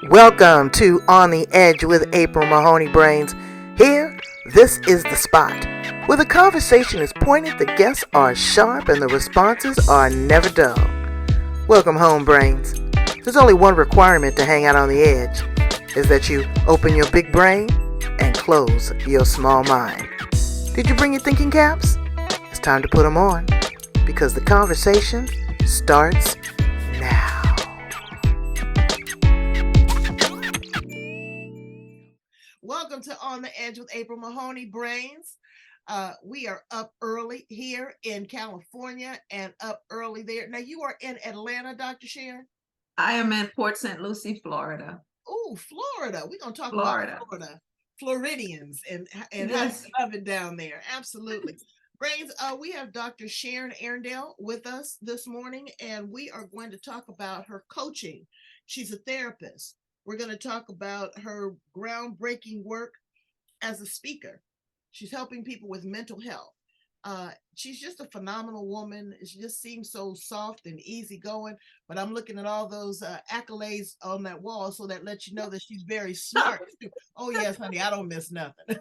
Welcome to On the Edge with April Mahoney Brains. Here, this is the spot where the conversation is pointed, the guests are sharp, and the responses are never dull. Welcome home, Brains. There's only one requirement to hang out on the edge, is that you open your big brain and close your small mind. Did you bring your thinking caps? It's time to put them on, because the conversation starts now. Welcome to On the Edge with April Mahoney Brains. We are up early here in California and up early there. Now, you are in Atlanta, Dr. Sharon? I am in Port St. Lucie, Florida. Oh, Florida. We're going to talk Florida. about Florida. Floridians and Yes. how you love it down there. Absolutely. Brains, we have Dr. Sharon Arrindell with us this morning, and we are going to talk about her coaching. She's a therapist. We're going to talk about her groundbreaking work as a speaker. She's helping people with mental health. She's just a phenomenal woman. She just seems so soft and easygoing. But I'm looking at all those accolades on that wall, so that lets you know that she's very smart. Oh yes, honey, I don't miss nothing.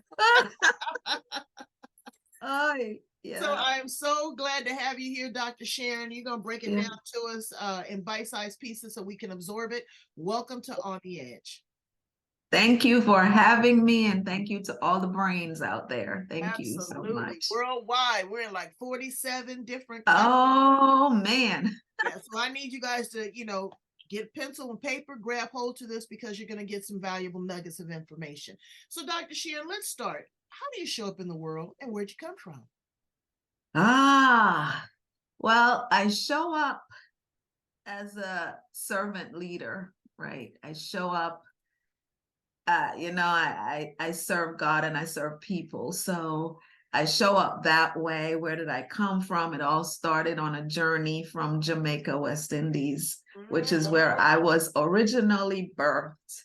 Oh, yeah. So I am so glad to have you here, Dr. Sharon. You're going to break it down to us in bite-sized pieces so we can absorb it. Welcome to On the Edge. Thank you for having me, and thank you to all the brains out there. Thank Absolutely. you so much. Worldwide, we're in like 47 different countries. Oh, man. Yeah, so I need you guys to, get pencil and paper, grab hold to this, because you're going to get some valuable nuggets of information. So, Dr. Sharon, let's start. How do you show up in the world, and where'd you come from? Well, I show up as a servant leader, right? I show up, I serve God and I serve people. So I show up that way. Where did I come from? It all started on a journey from Jamaica, West Indies, which is where I was originally birthed.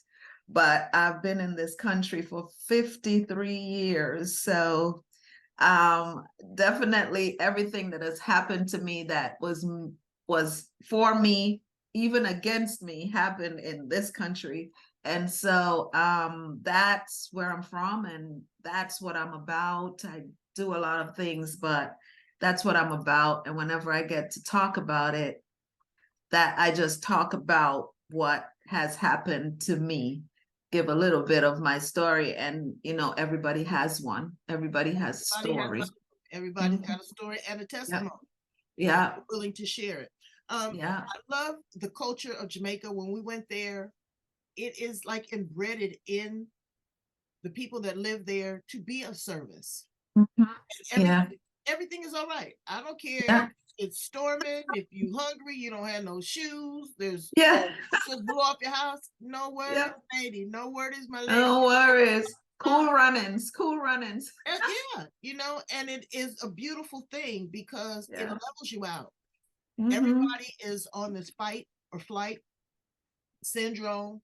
But I've been in this country for 53 years. So definitely everything that has happened to me that was for me, even against me, happened in this country. And so that's where I'm from, and that's what I'm about. I do a lot of things, but that's what I'm about. And whenever I get to talk about it, that I just talk about what has happened to me, give a little bit of my story. And everybody has one. Everybody has a story. Everybody's got a story and a testimony. Yeah. Willing to share it. Yeah. I love the culture of Jamaica. When we went there, it is like embedded in the people that live there to be of service. Everything is all right. I don't care if it's storming, if you hungry, you don't have no shoes, there's just blew off your house. No worries, lady. No worries, my lady. No worries. Cool runnings. And it is a beautiful thing because it levels you out. Everybody is on this fight or flight syndrome.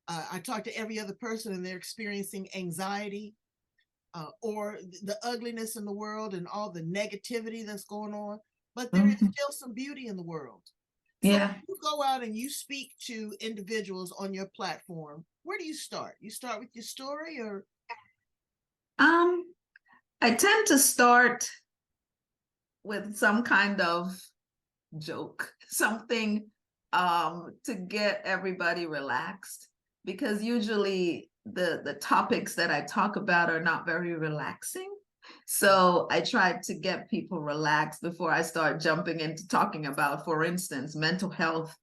I talk to every other person and they're experiencing anxiety or the ugliness in the world and all the negativity that's going on. But there is still some beauty in the world. So you go out and you speak to individuals on your platform. Where do you start? You start with your story, or? I tend to start with some kind of joke, something to get everybody relaxed, because usually the topics that I talk about are not very relaxing. So I try to get people relaxed before I start jumping into talking about, for instance, mental health.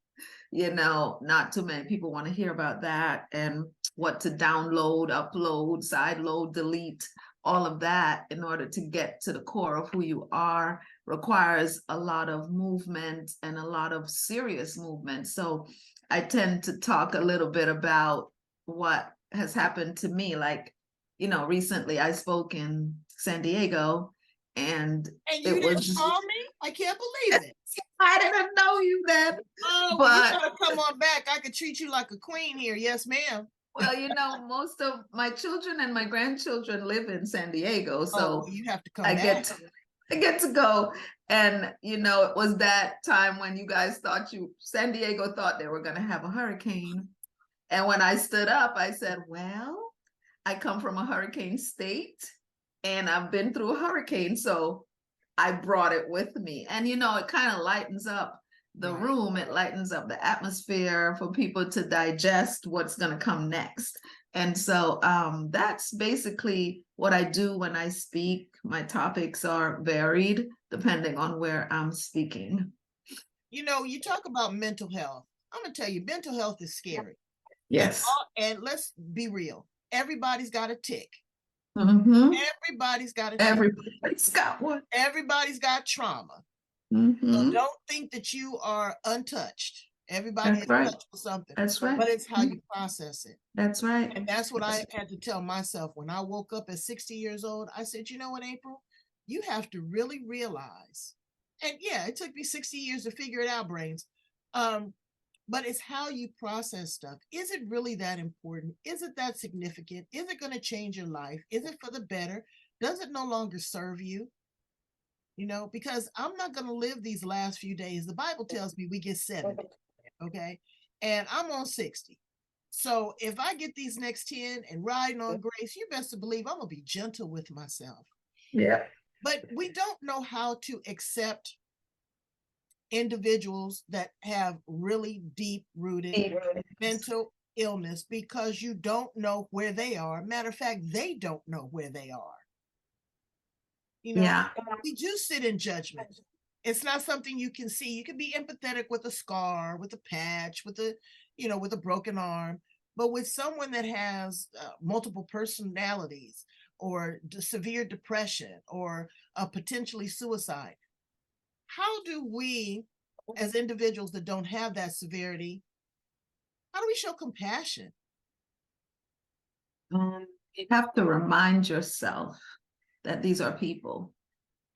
Not too many people want to hear about that, and what to download, upload, sideload, delete, all of that in order to get to the core of who you are requires a lot of movement and a lot of serious movement. So I tend to talk a little bit about what has happened to me. Like, recently I spoke in San Diego, and you didn't call me? I can't believe it. I didn't know you then. Oh, but you gotta come on back. I could treat you like a queen here. Yes, ma'am. Well, most of my children and my grandchildren live in San Diego, so you have to come I back. get to go. And it was that time when you guys thought San Diego thought they were going to have a hurricane, And when I stood up, I said, well, I come from a hurricane state and I've been through a hurricane. So I brought it with me. And, it kind of lightens up the room. It lightens up the atmosphere for people to digest what's going to come next. And so that's basically what I do when I speak. My topics are varied depending on where I'm speaking. You talk about mental health. I'm going to tell you, mental health is scary. Yes. And let's be real. Everybody's got a tick. Mm-hmm. Everybody's got a tick. Everybody's got one. Everybody's got trauma. Mm-hmm. So don't think that you are untouched. Everybody is touched with something. That's right. But it's how you process it. That's right. And that's what I had to tell myself when I woke up at 60 years old. I said, you know what, April? You have to really realize. And yeah, it took me 60 years to figure it out, brains. But it's how you process stuff. Is it really that important? Is it that significant? Is it going to change your life? Is it for the better? Does it no longer serve you? Because I'm not going to live these last few days. The Bible tells me we get 70, okay? And I'm on 60. So if I get these next 10 and riding on grace, you best to believe I'm going to be gentle with myself. Yeah. But we don't know how to accept individuals that have really deep-rooted mental illness because you don't know where they are. Matter of fact, they don't know where they are. We do sit in judgment. It's not something you can see. You can be empathetic with a scar, with a patch, with a broken arm, but with someone that has multiple personalities or severe depression or potentially suicide, how do we, as individuals that don't have that severity, how do we show compassion? You have to remind yourself that these are people,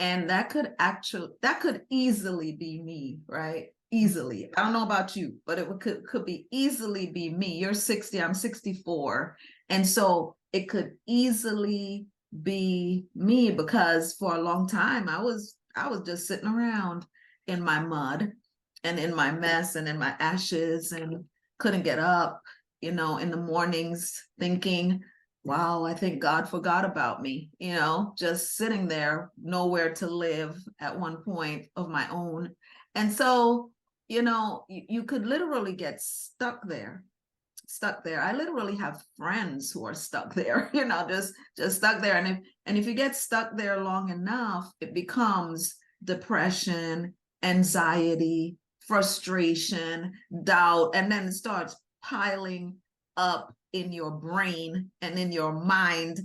and that could easily be me, right? Easily. I don't know about you, but it could be easily be me. You're 60, I'm 64. And so it could easily be me, because for a long time I was just sitting around in my mud and in my mess and in my ashes and couldn't get up, in the mornings thinking, wow, I think God forgot about me, just sitting there, nowhere to live at one point of my own. And so, you could literally get stuck there. I literally have friends who are stuck there, just stuck there. And if you get stuck there long enough, it becomes depression, anxiety, frustration, doubt, and then it starts piling up in your brain and in your mind,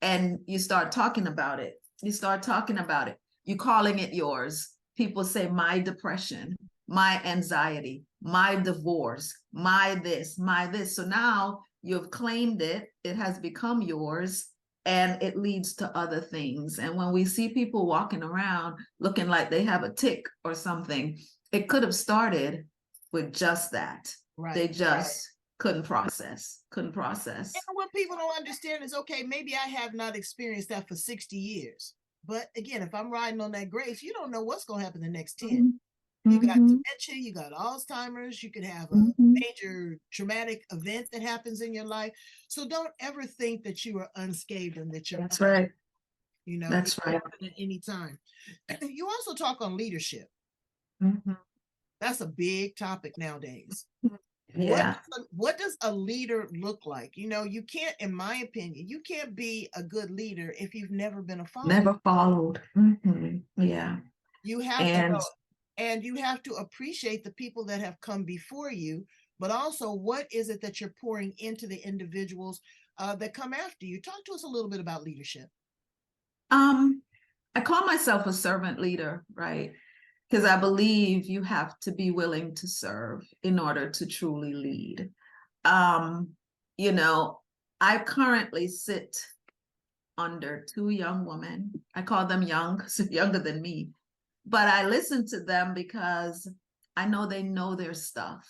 and you start talking about it. You're calling it yours. People say my depression, my anxiety, my divorce, my this. So now you've claimed it. It has become yours, and it leads to other things. And when we see people walking around looking like they have a tick or something, it could have started with just that. Right. They just couldn't process. And what people don't understand is, okay, maybe I have not experienced that for 60 years. But again, if I'm riding on that grace, you don't know what's going to happen the next 10. You got dementia, you got Alzheimer's, you could have a major traumatic event that happens in your life. So don't ever think that you are unscathed and that you're That's right. That's right. At any time. You also talk on leadership. That's a big topic nowadays. Yeah. What does a leader look like? You can't, in my opinion, you can't be a good leader if you've never been a follower. Never followed. Yeah. You have and you have to appreciate the people that have come before you, but also what is it that you're pouring into the individuals that come after you? Talk to us a little bit about leadership. I call myself a servant leader, right? Because I believe you have to be willing to serve in order to truly lead. I currently sit under two young women. I call them young, so younger than me, but I listen to them because I know they know their stuff,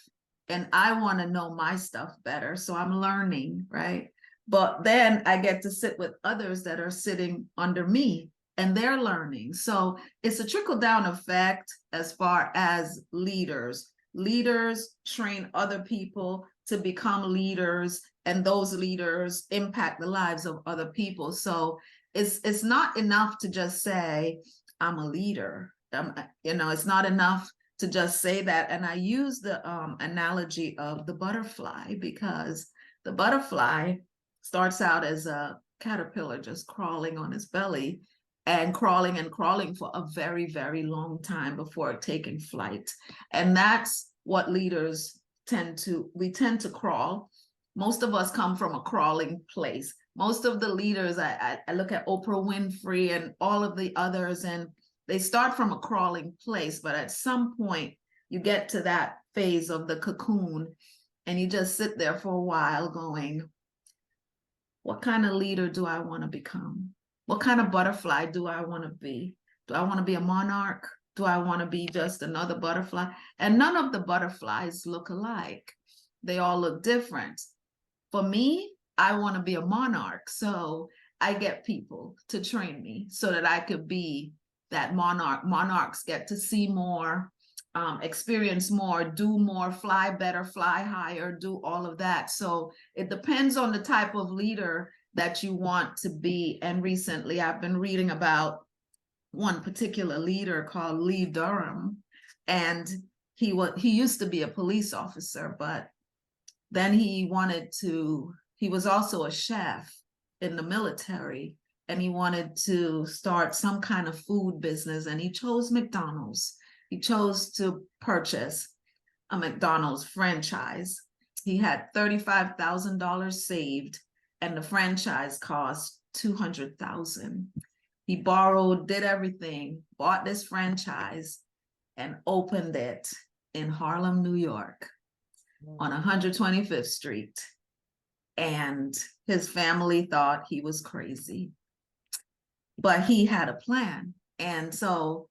and I want to know my stuff better. So I'm learning, right? But then I get to sit with others that are sitting under me, and they're learning. So it's a trickle-down effect as far as leaders. Leaders train other people to become leaders, and those leaders impact the lives of other people. So it's not enough to just say, I'm a leader. It's not enough to just say that. And I use the analogy of the butterfly, because the butterfly starts out as a caterpillar just crawling on its belly and crawling for a very, very long time before taking flight. And that's what leaders tend to crawl. Most of us come from a crawling place. Most of the leaders, I look at Oprah Winfrey and all of the others, and they start from a crawling place, but at some point you get to that phase of the cocoon and you just sit there for a while going, what kind of leader do I want to become? What kind of butterfly do I want to be? Do I want to be a monarch? Do I want to be just another butterfly? And none of the butterflies look alike. They all look different. For me, I want to be a monarch. So I get people to train me so that I could be that monarch. Monarchs get to see more, experience more, do more, fly better, fly higher, do all of that. So it depends on the type of leader that you want to be. And recently I've been reading about one particular leader called Lee Durham, and he used to be a police officer, but then he was also a chef in the military, and he wanted to start some kind of food business, and he chose McDonald's. He chose to purchase a McDonald's franchise. He had $35,000 saved, and the franchise cost $200,000. He borrowed, did everything, bought this franchise, and opened it in Harlem, New York, on 125th Street. And his family thought he was crazy, but he had a plan. And so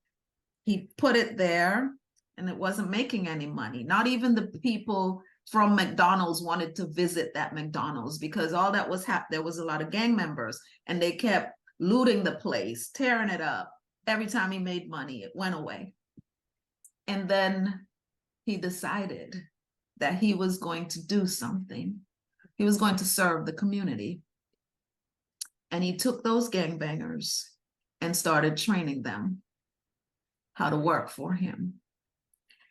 he put it there, and it wasn't making any money. Not even the people from McDonald's wanted to visit that McDonald's, because all that was there was a lot of gang members, and they kept looting the place, tearing it up. Every time he made money, it went away. And then he decided that he was going to do something. He was going to serve the community. And he took those gangbangers and started training them how to work for him.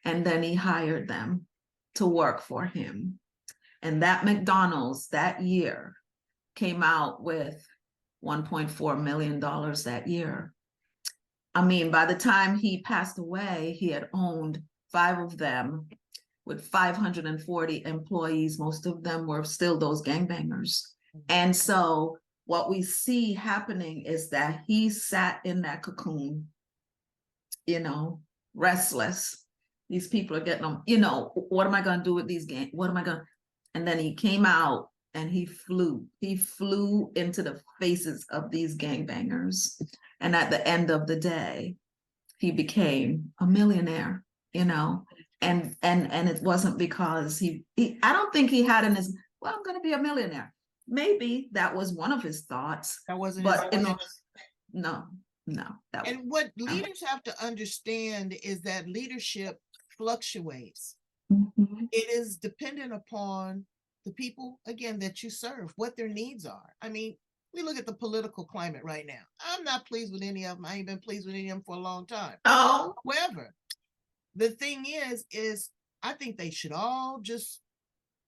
And then he hired them to work for him. And that McDonald's that year came out with $1.4 million that year. I mean, by the time he passed away, he had owned 5 of them with 540 employees. Most of them were still those gangbangers. And so what we see happening is that he sat in that cocoon, restless. These people are getting them, what am I going to do with these gangs? What am I going to? And then he came out and he flew into the faces of these gangbangers. And at the end of the day, he became a millionaire, and it wasn't because he I don't think he had in his, well, I'm going to be a millionaire. Maybe that was one of his thoughts. That wasn't but his no. And what leaders have to understand is that leadership fluctuates. Mm-hmm. It is dependent upon the people, again, that you serve, what their needs are. I mean, we look at the political climate right now. I'm not pleased with any of them. I ain't been pleased with any of them for a long time. Oh, However, the thing is I think they should all just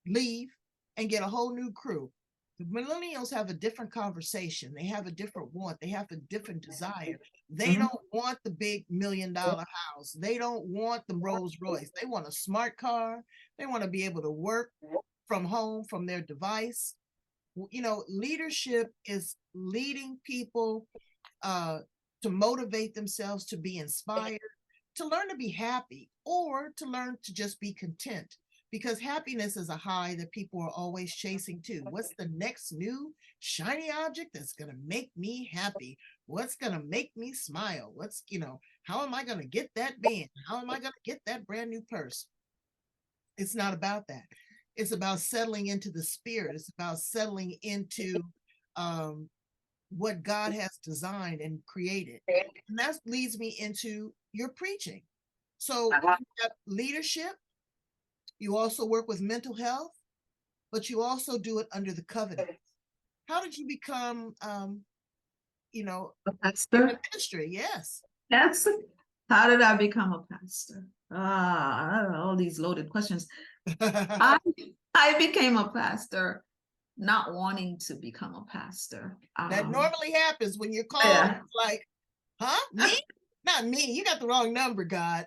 leave and get a whole new crew. The millennials have a different conversation. They have a different want. They have a different desire. They don't want the big $1 million house. They don't want the Rolls Royce. They want a smart car. They want to be able to work from home, from their device. Leadership is leading people to motivate themselves, to be inspired, to learn to be happy, or to learn to just be content. Because happiness is a high that people are always chasing too. What's the next new shiny object that's going to make me happy? What's going to make me smile? How am I going to get that band? How am I going to get that brand new purse? It's not about that. It's about settling into the spirit. It's about settling into what God has designed and created. And that leads me into your preaching. So you have leadership. You also work with mental health. but you also do it under the covenant. How did you become, you know, A in pastor? ministry? Yes. Yes. How did I become a pastor? All these loaded questions. I I became a pastor not wanting to become a pastor. That normally happens when you're called. Yeah. It's like, huh? Me? Not me. You got the wrong number, God.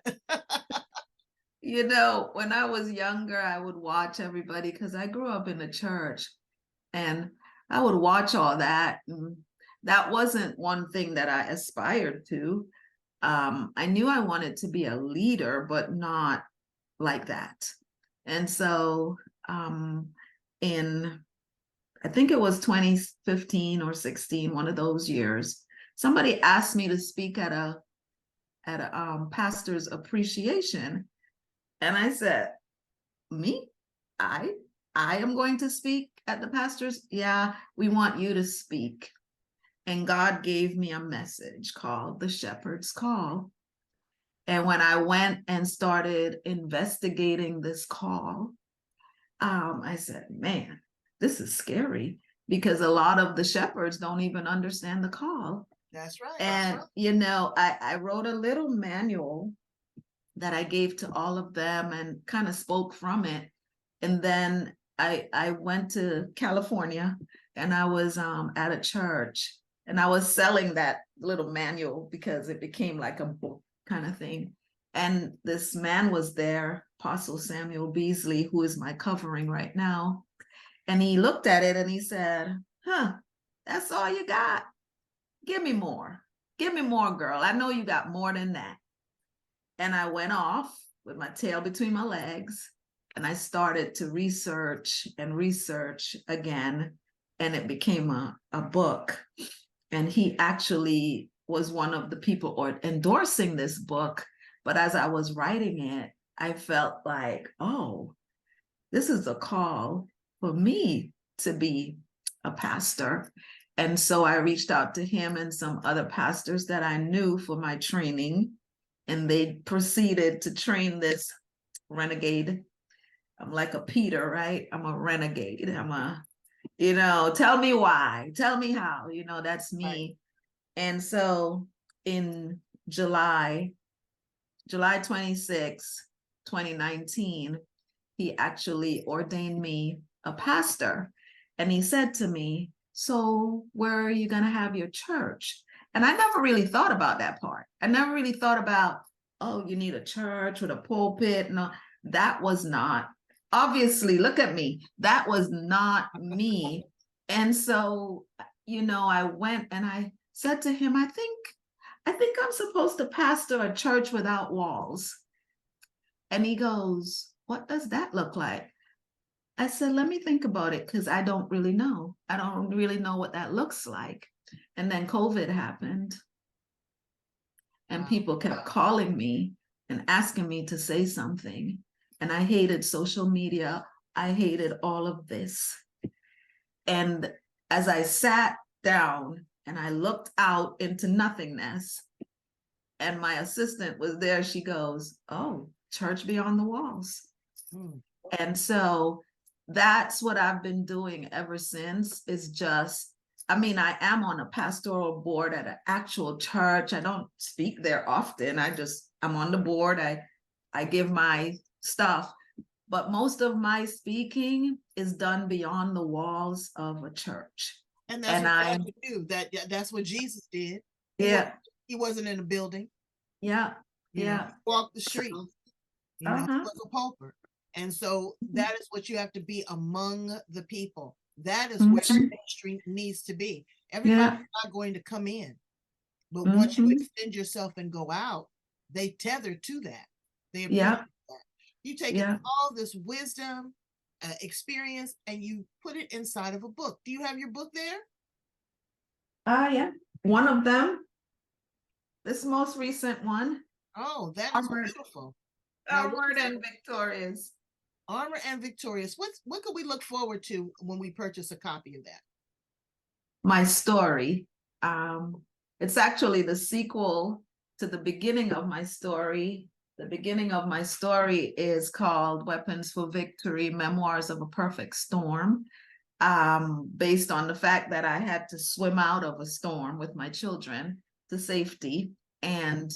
You know, when I was younger, I would watch everybody because I grew up in the church and I would watch all that. And that wasn't one thing that I aspired to. I knew I wanted to be a leader, but not like that. And so in I think it was 2015 or 16, one of those years, somebody asked me to speak at a pastor's appreciation. And I said, me? I I am going to speak at the pastor's. Yeah, we want you to speak. And God gave me a message called The Shepherd's Call. And when I went and started investigating this call, I said, man, this is scary because a lot of the shepherds don't even understand the call. That's right. And, you know, I wrote a little manual that I gave to all of them and kind of spoke from it. And then I went to California and I was at a church and I was selling that little manual because it became like a book kind of thing. And this man was there, Apostle Samuel Beasley, who is my covering right now. And he looked at it and he said, huh, that's all you got? Give me more. Give me more, girl. I know you got more than that. And I went off with my tail between my legs and I started to research and research again. And it became a book. And he actually was one of the people endorsing this book. But as I was writing it, I felt like, oh, this is a call for me to be a pastor. And so I reached out to him and some other pastors that I knew for my training. And they proceeded to train this renegade. I'm like a Peter, right? I'm a renegade. Tell me why, tell me how, that's me. Right. And so in July 26, 2019, he actually ordained me a pastor. And he said to me, so where are you going to have your church? And I never really thought about that part. I never really thought about, oh, you need a church with a pulpit. No, that was not, obviously, look at me. That was not me. And so, I went and I said to him, I think I'm supposed to pastor a church without walls. And he goes, what does that look like? I said, let me think about it because I don't really know. I don't really know what that looks like. And then COVID happened. And people kept calling me and asking me to say something. And I hated social media. I hated all of this. And as I sat down and I looked out into nothingness, and my assistant was there, she goes, oh, church beyond the walls. And so that's what I've been doing ever since, is just, I am on a pastoral board at an actual church. I don't speak there often. I'm on the board. I give my stuff, but most of my speaking is done beyond the walls of a church. And that's what I do. That's what Jesus did. He wasn't in a building. Yeah. He walked the streets. He was a pauper. And so that is what you have to be among the people. That is where ministry needs to be. Everybody's not going to come in. But once you extend yourself and go out, they tether to that. They appreciate that. You take all this wisdom, experience, and you put it inside of a book. Do you have your book there? Yeah. One of them. This most recent one. Oh, that is beautiful. Armored and Victorious. Armor and Victorious. What could we look forward to when we purchase a copy of that? My story. It's actually the sequel to the beginning of my story. The beginning of my story is called Weapons for Victory, Memoirs of a Perfect Storm, based on the fact that I had to swim out of a storm with my children to safety. And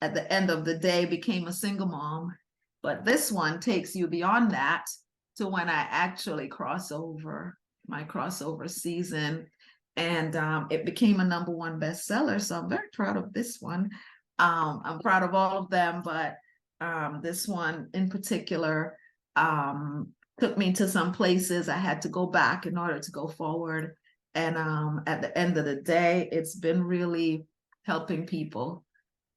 at the end of the day, became a single mom. But this one takes you beyond that to when I actually cross over, my crossover season. And it became a #1 bestseller. So I'm very proud of this one. I'm proud of all of them, but this one in particular took me to some places I had to go back in order to go forward. And at the end of the day, it's been really helping people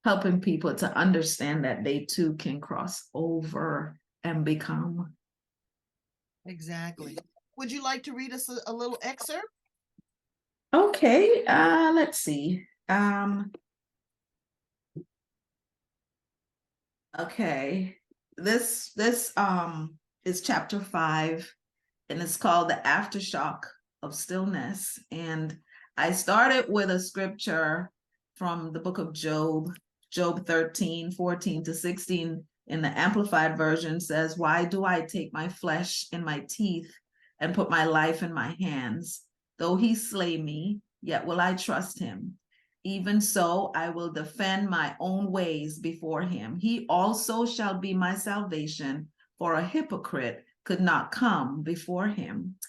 to understand that they too can cross over and become. Exactly. Would you like to read us a little excerpt? Okay, let's see. Okay, this is chapter 5, and it's called The Aftershock of Stillness. And I started with a scripture from the book of Job, Job 13:14-16 in the Amplified Version says, "Why do I take my flesh in my teeth and put my life in my hands? Though he slay me, yet will I trust him. Even so, I will defend my own ways before him. He also shall be my salvation, for a hypocrite could not come before him."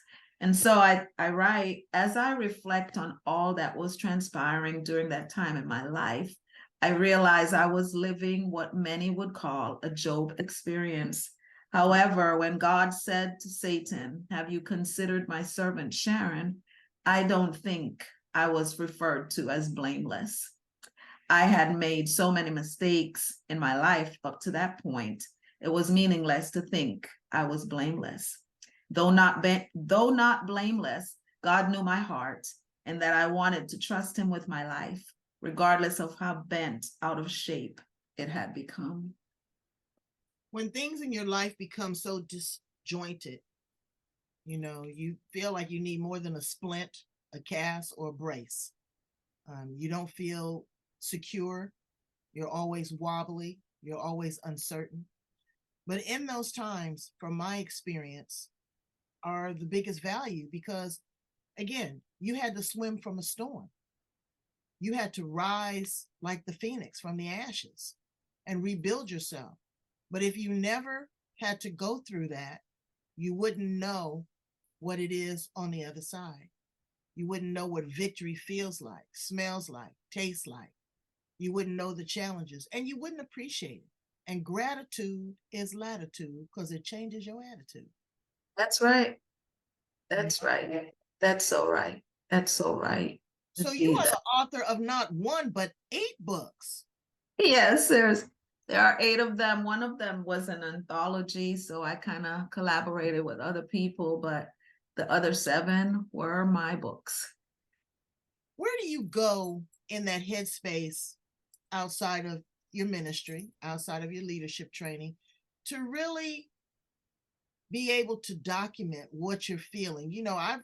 And so I write, as I reflect on all that was transpiring during that time in my life, I realized I was living what many would call a Job experience. However, when God said to Satan, "Have you considered my servant Sharon?" I don't think I was referred to as blameless. I had made so many mistakes in my life up to that point. It was meaningless to think I was blameless. Though not blameless, God knew my heart and that I wanted to trust him with my life, regardless of how bent out of shape it had become. When things in your life become so disjointed, you feel like you need more than a splint, a cast, or a brace. You don't feel secure. You're always wobbly. You're always uncertain. But in those times, from my experience, are the biggest value because, again, you had to swim from a storm. You had to rise like the phoenix from the ashes and rebuild yourself. But if you never had to go through that, you wouldn't know what it is on the other side. You wouldn't know what victory feels like, smells like, tastes like. You wouldn't know the challenges and you wouldn't appreciate it. And gratitude is latitude because it changes your attitude. That's right. That's right. That's so right. That's so right. So you are the author of not one, but 8 books. Yes, there are 8 of them. One of them was an anthology, so I kind of collaborated with other people, but the other 7 were my books. Where do you go in that headspace outside of your ministry, outside of your leadership training, to really be able to document what you're feeling?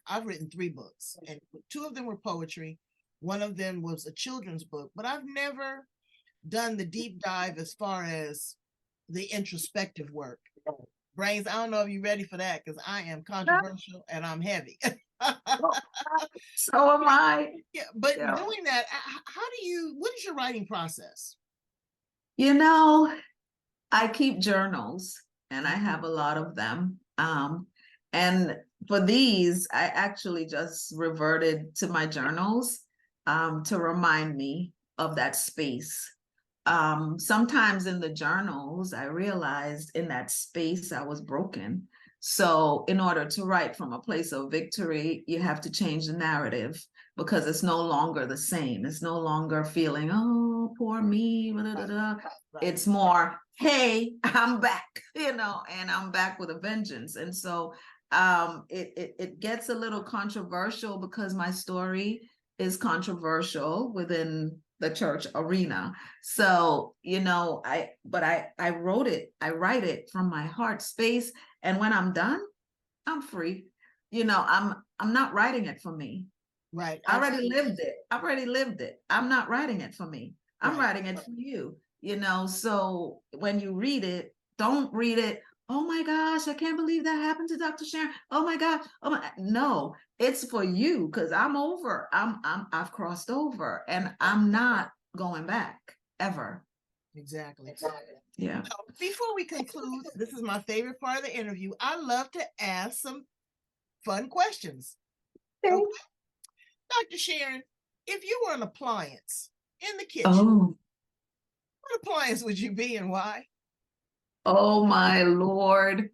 I've written 3 books, and 2 of them were poetry. One of them was a children's book, but I've never done the deep dive as far as the introspective work. Brains, I don't know if you're ready for that because I am controversial and I'm heavy. So am I. Yeah, but doing that, what is your writing process? I keep journals and I have a lot of them. And for these, I actually just reverted to my journals to remind me of that space. Sometimes in the journals, I realized in that space I was broken. So in order to write from a place of victory, you have to change the narrative because it's no longer the same. It's no longer feeling, oh, poor me. Blah, blah, blah. It's more, hey, I'm back, and I'm back with a vengeance. And so it gets a little controversial because my story is controversial within the church arena. So, I wrote it, I write it from my heart space. And when I'm done, I'm free. I'm not writing it for me. Right. I already lived it. I've already lived it. I'm not writing it for me. I'm writing it for you. So when you read it, don't read it, oh my gosh, I can't believe that happened to Dr. Sharon. Oh my God. Oh my, no, it's for you, because I've crossed over and I'm not going back ever. Exactly. Yeah. So before we conclude, this is my favorite part of the interview. I love to ask some fun questions. Okay. Okay. Dr. Sharon, if you were an appliance in the kitchen, Oh, what appliance would you be and why? oh my Lord.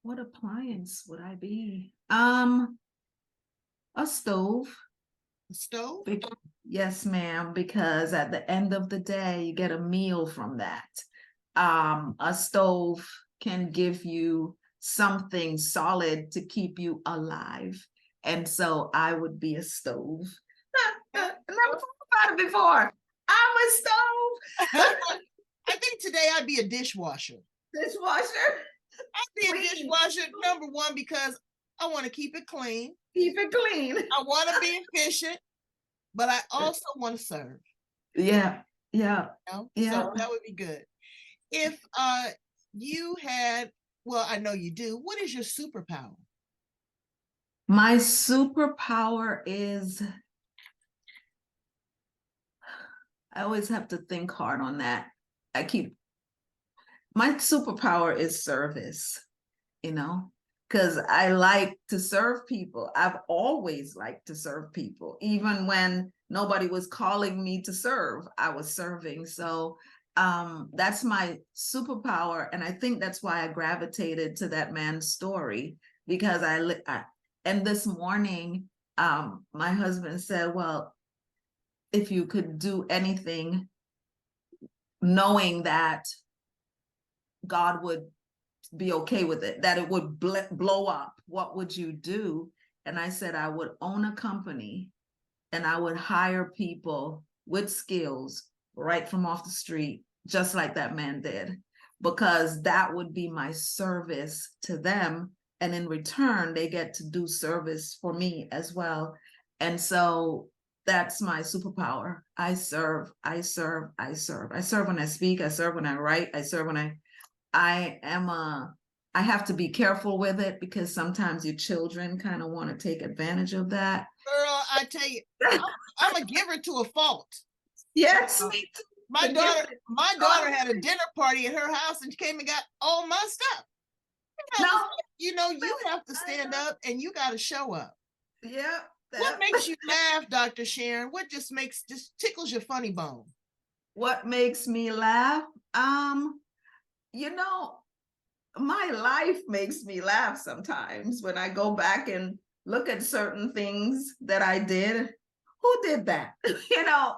What appliance would I be? A stove. A stove? Yes, ma'am, because at the end of the day, you get a meal from that. A stove can give you something solid to keep you alive. And so I would be a stove. Never thought about it before. I'm a stove. I think today I'd be a dishwasher. Dishwasher. I'd be a dishwasher, number one, because I want to keep it clean. Keep it clean. I want to be efficient, but I also want to serve. Yeah. Yeah. Yeah. So that would be good. If you had, well, I know you do, what is your superpower? My superpower is, I always have to think hard on that. My superpower is service, because I like to serve people. I've always liked to serve people. Even when nobody was calling me to serve, I was serving. So that's my superpower. And I think that's why I gravitated to that man's story, because and this morning, my husband said, well, if you could do anything, knowing that God would be okay with it, that it would blow up, what would you do? And I said, I would own a company and I would hire people with skills right from off the street, just like that man did, because that would be my service to them. And in return, they get to do service for me as well. And so that's my superpower. I serve, I serve, I serve. I serve when I speak, I serve when I write, I serve when I have to be careful with it, because sometimes your children kind of want to take advantage of that. Girl, I tell you, I'm a giver to a fault. Yes, my daughter had a dinner party at her house and she came and got all my stuff. No, you have to stand up and you got to show up. Yeah. What makes you laugh, Dr. Sharon? What just tickles your funny bone? What makes me laugh? My life makes me laugh sometimes when I go back and look at certain things that I did. Who did that?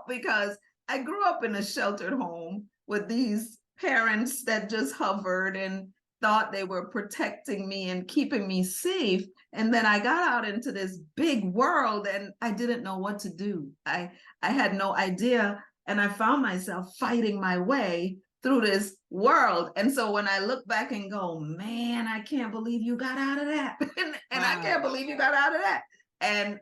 Because I grew up in a sheltered home with these parents that just hovered and thought they were protecting me and keeping me safe. And then I got out into this big world and I didn't know what to do. I had no idea. And I found myself fighting my way through this world. And so when I look back and go, man, I can't believe you got out of that. and I can't believe you got out of that. And,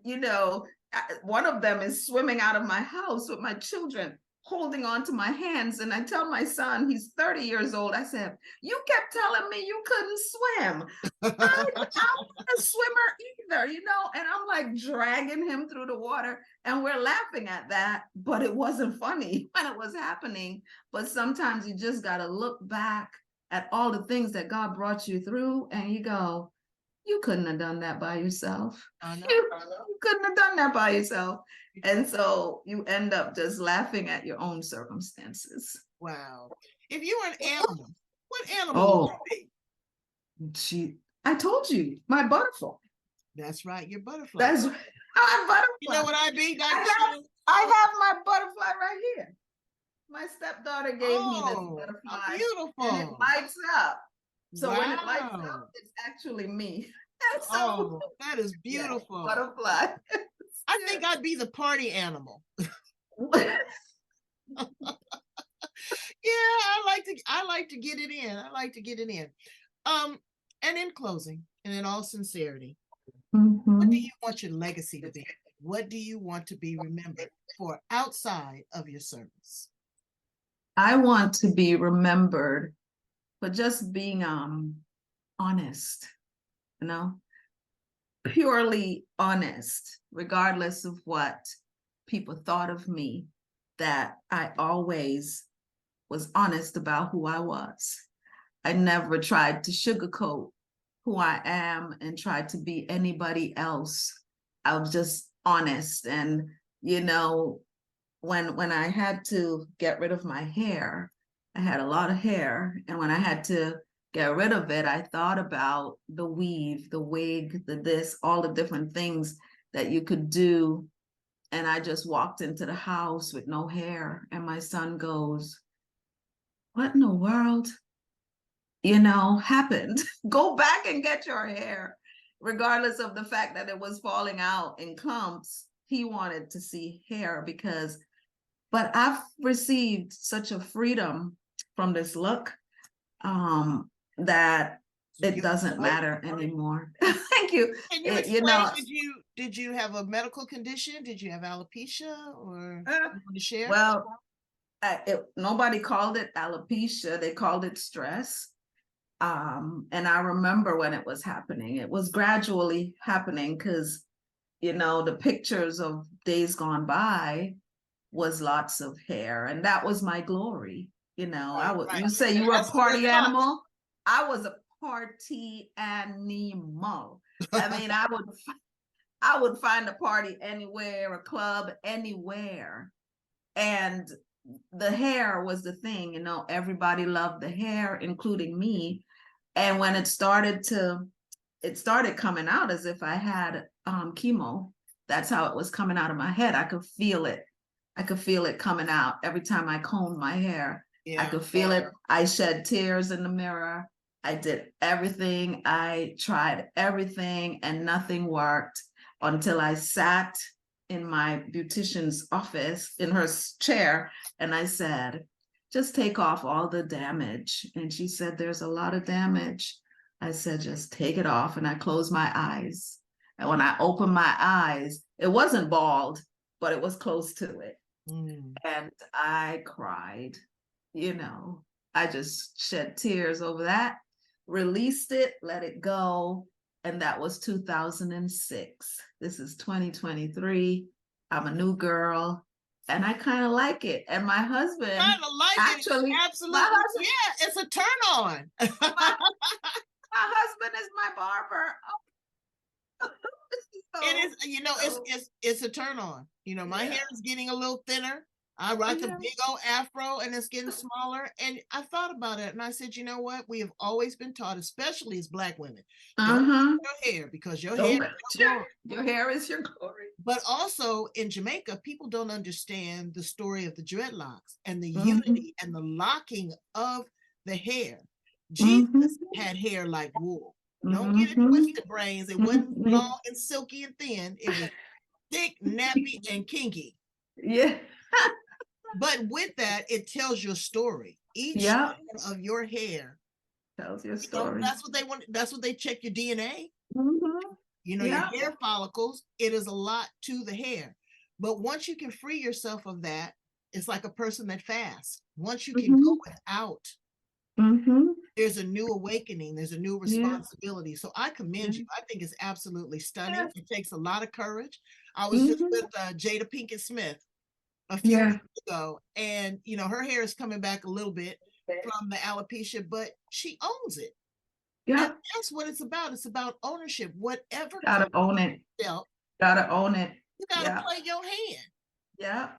one of them is swimming out of my house with my children, holding on to my hands. And I tell my son, he's 30 years old, I said, you kept telling me you couldn't swim. I'm not a swimmer either, and I'm like dragging him through the water and we're laughing at that, but it wasn't funny when it was happening. But sometimes you just got to look back at all the things that God brought you through and you go, you couldn't have done that by yourself. You couldn't have done that by yourself. And so you end up just laughing at your own circumstances. Wow. If you were an animal, what animal would you be? I told you, my butterfly. That's right, your butterfly. That's right. My butterfly. You know what I'd be, Dr. I have my butterfly right here. My stepdaughter gave me this butterfly. Beautiful. And it lights up. So when it lights Wow. up, it's actually me. So, that is beautiful. Yeah, butterfly. I think I'd be the party animal. Yeah, I like to get it in. I like to get it in. And in closing, and in all sincerity, what do you want your legacy to be? What do you want to be remembered for outside of your service? I want to be remembered for just being honest, you know, purely honest, regardless of what people thought of me, that I always was honest about who I was. I never tried to sugarcoat who I am and tried to be anybody else. I was just honest. And, you know, when I had to get rid of my hair, I had a lot of hair. And when I had to get rid of it, I thought about the weave, the wig, the this, all the different things that you could do. And I just walked into the house with no hair. And my son goes, "What in the world, happened?" Go back and get your hair. Regardless of the fact that it was falling out in clumps, he wanted to see hair but I've received such a freedom from this look that it doesn't matter anymore. Thank you. Can you explain, did you have a medical condition? Did you have alopecia, or you want to share? Well, nobody called it alopecia. They called it stress. And I remember when it was happening. It was gradually happening because, the pictures of days gone by was lots of hair, and that was my glory. Right. You say you were a party animal. I was a party animal. I mean, I would find a party anywhere, a club anywhere, and the hair was the thing. Everybody loved the hair, including me. And when it started coming out as if I had chemo. That's how it was coming out of my head. I could feel it. I could feel it coming out every time I combed my hair. Yeah. I could feel it. I shed tears in the mirror. I did everything. I tried everything and nothing worked until I sat in my beautician's office in her chair and I said, "Just take off all the damage." And she said, "There's a lot of damage." I said, "Just take it off." And I closed my eyes. And when I opened my eyes, it wasn't bald, but it was close to it. And I cried. I just shed tears over that, released it, let it go. And that was 2006. This is 2023. I'm a new girl. And I kind of like it. And my husband actually, absolutely, husband, yeah, it's a turn on. my husband is my barber. It is, it's a turn on. My hair is getting a little thinner. I rock a big old afro and it's getting smaller. And I thought about it and I said, you know what? We have always been taught, especially as Black women, don't cut your hair because your hair is your glory. But also in Jamaica, people don't understand the story of the dreadlocks and the unity and the locking of the hair. Jesus had hair like wool. Don't get it twisted, brains. It wasn't long and silky and thin. It was thick, nappy, and kinky. Yeah. But with that, it tells your story. Each strand of your hair tells your story. That's what they want. That's what they check your DNA. Your hair follicles. It is a lot to the hair. But once you can free yourself of that, it's like a person that fasts. Once you can go without, there's a new awakening. There's a new responsibility. So I commend you. I think it's absolutely stunning. It takes a lot of courage. I was just with Jada Pinkett Smith a few weeks ago, and her hair is coming back a little bit from the alopecia, but she owns it. Yeah, and that's what it's about. It's about ownership. Whatever. Gotta own it. Gotta own it. You gotta play your hand. Yeah,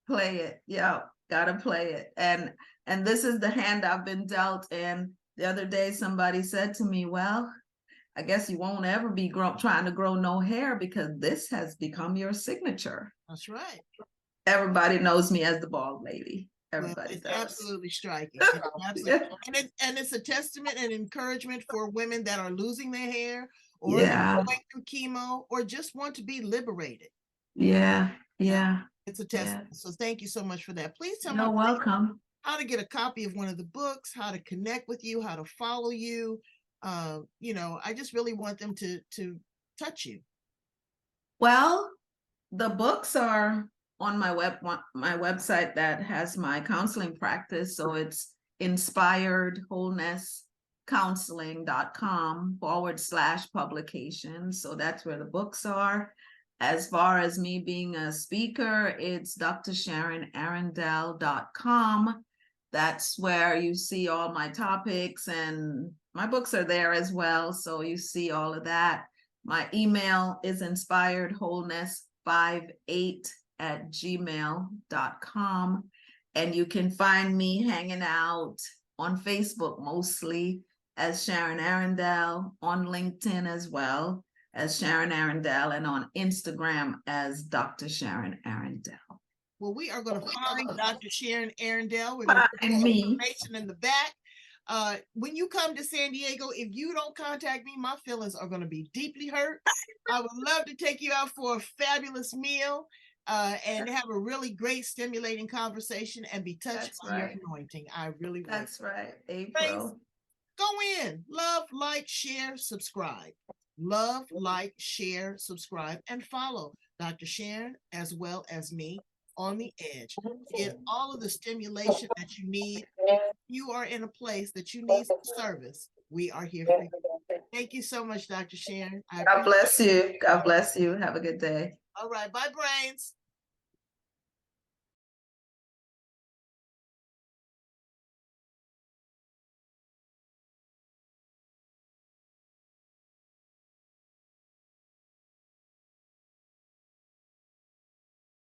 play it. Yeah, gotta play it. And this is the hand I've been dealt. And the other day, somebody said to me, "Well, I guess you won't ever be trying to grow no hair because this has become your signature." That's right. Everybody knows me as the bald lady. Everybody it's does. Absolutely striking. And it's a testament and encouragement for women that are losing their hair or going through chemo or just want to be liberated. Yeah. It's a testament. So thank you so much for that. Please tell me. You're welcome. How to get a copy of one of the books, how to connect with you, how to follow you. I just really want them to touch you. Well, the books are on my website that has my counseling practice. So it's inspiredwholenesscounseling.com/publications. So that's where the books are. As far as me being a speaker, it's Dr.Sharon.com. That's where you see all my topics, and my books are there as well. So you see all of that. My email is inspiredwholeness58@gmail.com. And you can find me hanging out on Facebook mostly as Sharon Arrindell, on LinkedIn as well as Sharon Arrindell, and on Instagram as Dr. Sharon Arrindell. Well, we are going to find Dr. Sharon Arrindell. We're going to put the information in the back. When you come to San Diego, if you don't contact me, my feelings are going to be deeply hurt. I would love to take you out for a fabulous meal and have a really great, stimulating conversation and be touched by your anointing. I really would. That's right, April. Friends, go in, love, like, share, subscribe. Love, like, share, subscribe, and follow Dr. Sharon as well as me on the edge. Get all of the stimulation that you need. You are in a place that you need some service. We are here for you. Thank you so much, Dr. Sharon. God bless you. God bless you. Have a good day. All right. Bye, brains.